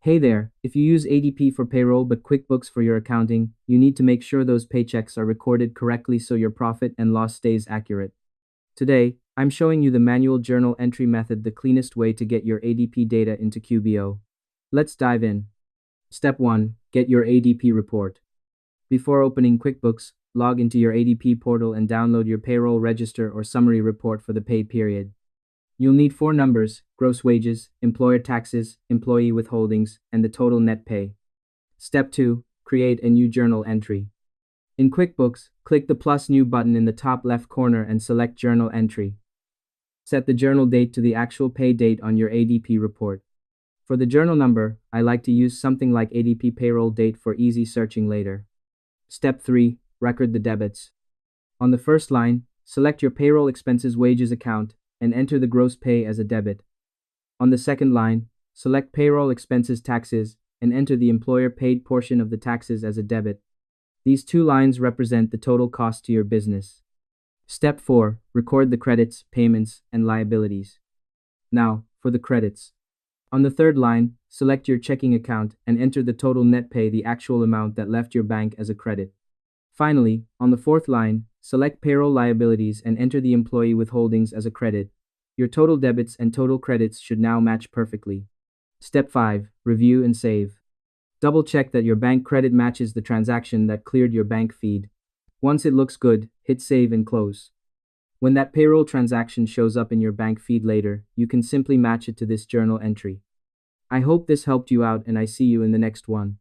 Hey there, if you use ADP for payroll but QuickBooks for your accounting, you need to make sure those paychecks are recorded correctly so your profit and loss stays accurate. Today, I'm showing you the manual journal entry method, the cleanest way to get your ADP data into QBO. Let's dive in. Step 1. Get your ADP report. Before opening QuickBooks, log into your ADP portal and download your payroll register or summary report for the pay period. You'll need four numbers: gross wages, employer taxes, employee withholdings, and the total net pay. Step 2. Create a new journal entry. In QuickBooks, click the plus new button in the top left corner and select journal entry. Set the journal date to the actual pay date on your ADP report. For the journal number, I like to use something like ADP payroll date for easy searching later. Step 3. Record the debits. On the first line, select your payroll expenses wages account and enter the gross pay as a debit. On the second line, select payroll expenses taxes and enter the employer paid portion of the taxes as a debit. These two lines represent the total cost to your business. Step 4. Record the credits, payments, and liabilities. Now, for the credits. On the third line, select your checking account and enter the total net pay, the actual amount that left your bank, as a credit. Finally, on the fourth line, select payroll liabilities and enter the employee withholdings as a credit. Your total debits and total credits should now match perfectly. Step 5. Review and save. Double check that your bank credit matches the transaction that cleared your bank feed. Once it looks good, hit save and close. When that payroll transaction shows up in your bank feed later, you can simply match it to this journal entry. I hope this helped you out and I see you in the next one.